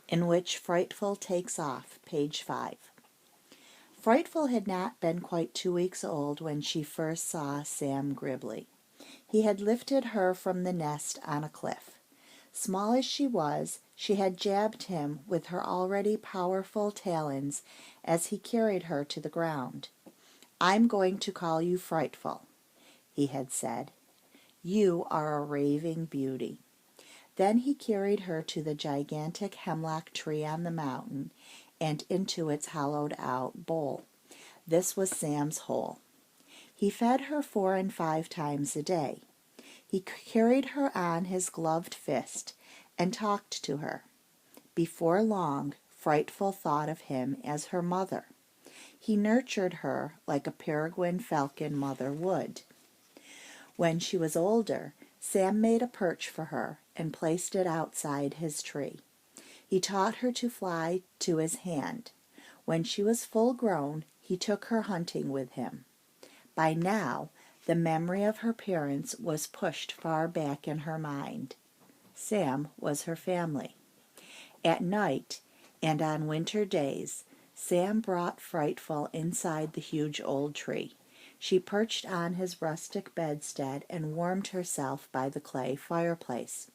in which Frightful takes off, page 5. Frightful had not been quite 2 weeks old when she first saw Sam Gribley. He had lifted her from the nest on a cliff. Small as she was, she had jabbed him with her already powerful talons as he carried her to the ground. "I'm going to call you Frightful," he had said. "You are a raving beauty." Then he carried her to the gigantic hemlock tree on the mountain and into its hollowed-out bowl. This was Sam's hole. He fed her 4 and 5 times a day. He carried her on his gloved fist and talked to her. Before long, Frightful thought of him as her mother. He nurtured her like a peregrine falcon mother would. When she was older, Sam made a perch for her and placed it outside his tree. He taught her to fly to his hand. When she was full grown, he took her hunting with him. By now, the memory of her parents was pushed far back in her mind. Sam was her family. At night, and on winter days, Sam brought Frightful inside the huge old tree. She perched on his rustic bedstead and warmed herself by the clay fireplace.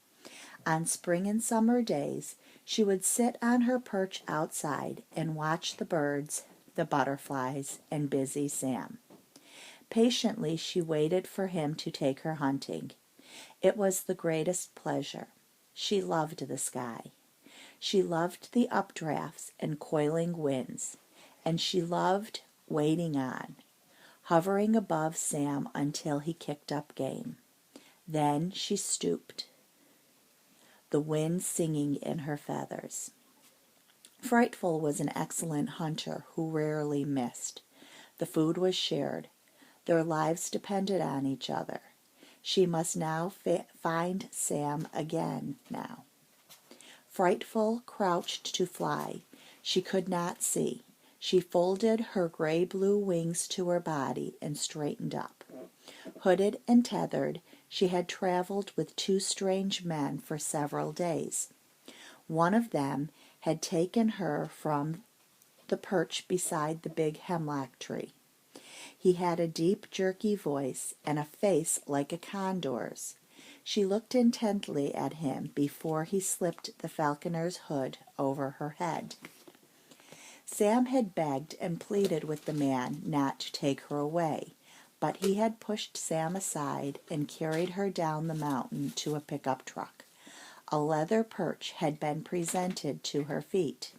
On spring and summer days, she would sit on her perch outside and watch the birds, the butterflies, and busy Sam. Patiently she waited for him to take her hunting. It was the greatest pleasure. She loved the sky. She loved the updrafts and coiling winds, and she loved waiting on, hovering above Sam until he kicked up game. Then she stooped, the wind singing in her feathers. Frightful was an excellent hunter who rarely missed. The food was shared. Their lives depended on each other. She must now find Sam again now. Frightful crouched to fly. She could not see. She folded her gray-blue wings to her body and straightened up. Hooded and tethered, she had traveled with 2 strange men for several days. One of them had taken her from the perch beside the big hemlock tree. He had a deep, jerky voice and a face like a condor's. She looked intently at him before he slipped the falconer's hood over her head. Sam had begged and pleaded with the man not to take her away, but he had pushed Sam aside and carried her down the mountain to a pickup truck. A leather perch had been presented to her feet.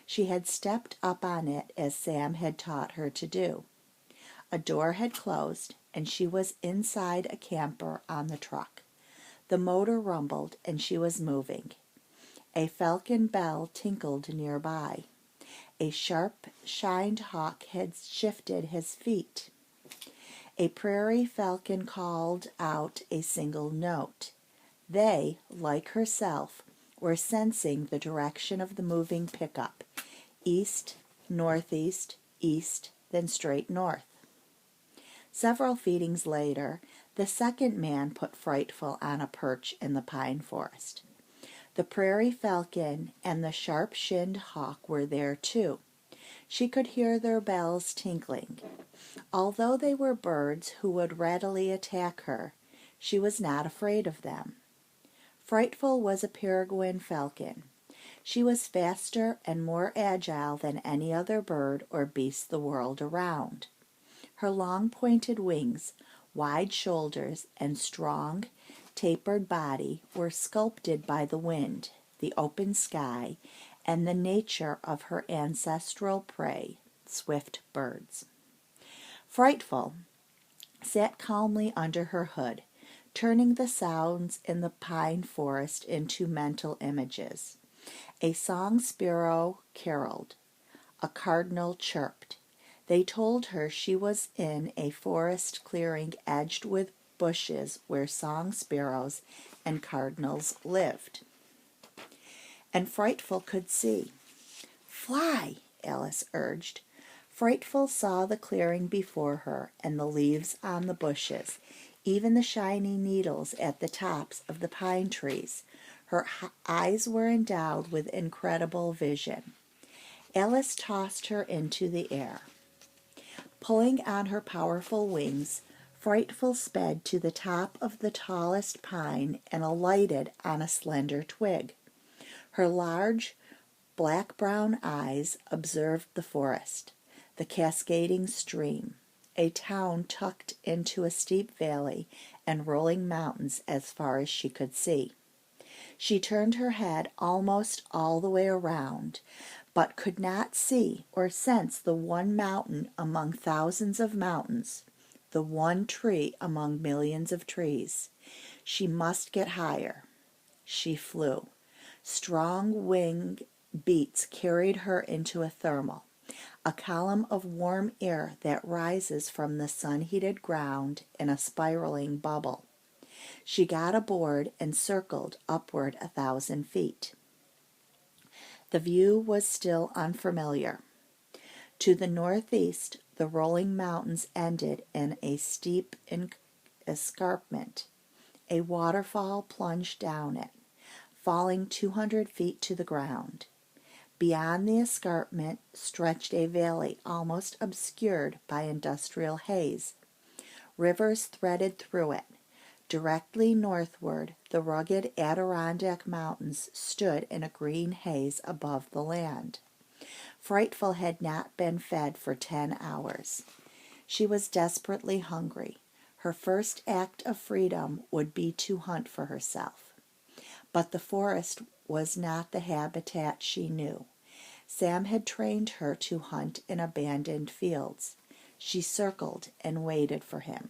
She had stepped up on it as Sam had taught her to do. A door had closed, and she was inside a camper on the truck. The motor rumbled, and she was moving. A falcon bell tinkled nearby. A sharp-shined hawk had shifted his feet. A prairie falcon called out a single note. They, like herself, were sensing the direction of the moving pickup, east, northeast, east, then straight north. Several feedings later, the second man put Frightful on a perch in the pine forest. The prairie falcon and the sharp-shinned hawk were there too. She could hear their bells tinkling. Although they were birds who would readily attack her, she was not afraid of them. Frightful was a peregrine falcon. She was faster and more agile than any other bird or beast the world around. Her long pointed wings, wide shoulders, and strong, tapered body were sculpted by the wind, the open sky, and the nature of her ancestral prey, swift birds. Frightful sat calmly under her hood, turning the sounds in the pine forest into mental images. A song sparrow caroled. A cardinal chirped. They told her she was in a forest clearing edged with bushes where song sparrows and cardinals lived. And Frightful could see. "Fly," Alice urged. Frightful saw the clearing before her and the leaves on the bushes, even the shiny needles at the tops of the pine trees. Her eyes were endowed with incredible vision. Alice tossed her into the air. Pulling on her powerful wings, Frightful sped to the top of the tallest pine and alighted on a slender twig. Her large, black-brown eyes observed the forest, the cascading stream, a town tucked into a steep valley, and rolling mountains as far as she could see. She turned her head almost all the way around, but could not see or sense the one mountain among thousands of mountains, the one tree among millions of trees. She must get higher. She flew. Strong wing beats carried her into a thermal, a column of warm air that rises from the sun-heated ground in a spiraling bubble. She got aboard and circled upward 1,000 feet. The view was still unfamiliar. To the northeast, the rolling mountains ended in a steep escarpment. A waterfall plunged down it, falling 200 feet to the ground. Beyond the escarpment stretched a valley almost obscured by industrial haze. Rivers threaded through it. Directly northward, the rugged Adirondack Mountains stood in a green haze above the land. Frightful had not been fed for 10 hours. She was desperately hungry. Her first act of freedom would be to hunt for herself. But the forest was not the habitat she knew. Sam had trained her to hunt in abandoned fields. She circled and waited for him.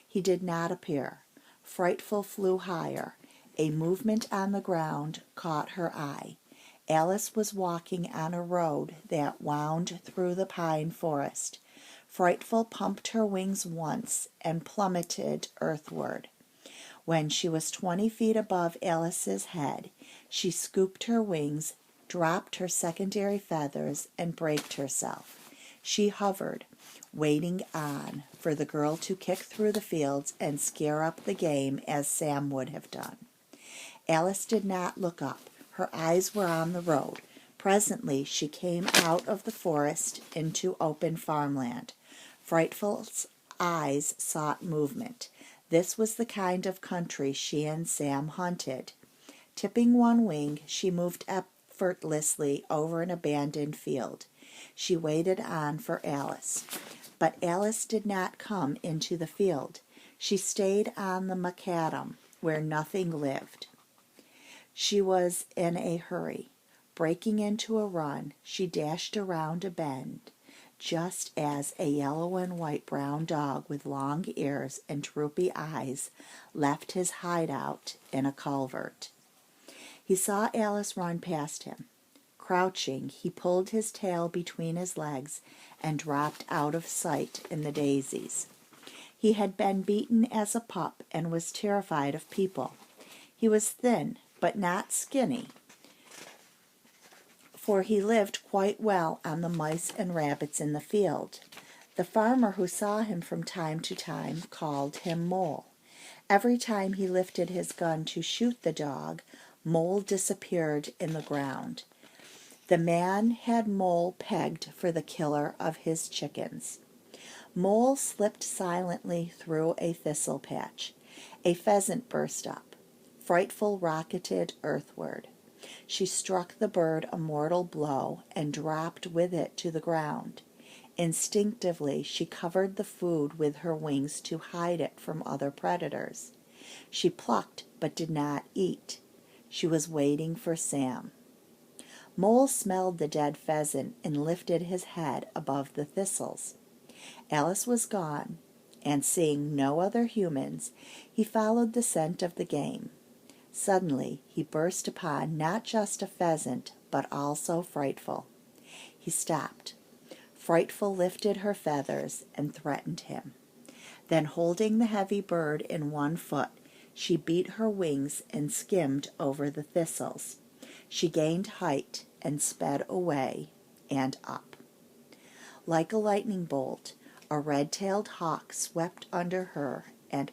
He did not appear. Frightful flew higher. A movement on the ground caught her eye. Alice was walking on a road that wound through the pine forest. Frightful pumped her wings once and plummeted earthward. When she was 20 feet above Alice's head, she scooped her wings, dropped her secondary feathers, and braked herself. She hovered, waiting on for the girl to kick through the fields and scare up the game as Sam would have done. Alice did not look up. Her eyes were on the road. Presently she came out of the forest into open farmland. Frightful's eyes sought movement. This was the kind of country she and Sam hunted. Tipping one wing, she moved effortlessly over an abandoned field. She waited on for Alice. But Alice did not come into the field. She stayed on the macadam, where nothing lived. She was in a hurry. Breaking into a run, she dashed around a bend, just as a yellow and white brown dog with long ears and droopy eyes left his hideout in a culvert. He saw Alice run past him. Crouching, he pulled his tail between his legs and dropped out of sight in the daisies. He had been beaten as a pup and was terrified of people. He was thin, but not skinny, for he lived quite well on the mice and rabbits in the field. The farmer who saw him from time to time called him Mole. Every time he lifted his gun to shoot the dog, Mole disappeared in the ground. The man had Mole pegged for the killer of his chickens. Mole slipped silently through a thistle patch. A pheasant burst up. Frightful rocketed earthward. She struck the bird a mortal blow and dropped with it to the ground. Instinctively, she covered the food with her wings to hide it from other predators. She plucked but did not eat. She was waiting for Sam. Mole smelled the dead pheasant and lifted his head above the thistles. Alice was gone, and seeing no other humans, he followed the scent of the game. Suddenly, he burst upon not just a pheasant, but also Frightful. He stopped. Frightful lifted her feathers and threatened him. Then, holding the heavy bird in one foot, she beat her wings and skimmed over the thistles. She gained height and sped away and up. Like a lightning bolt, a red-tailed hawk swept under her and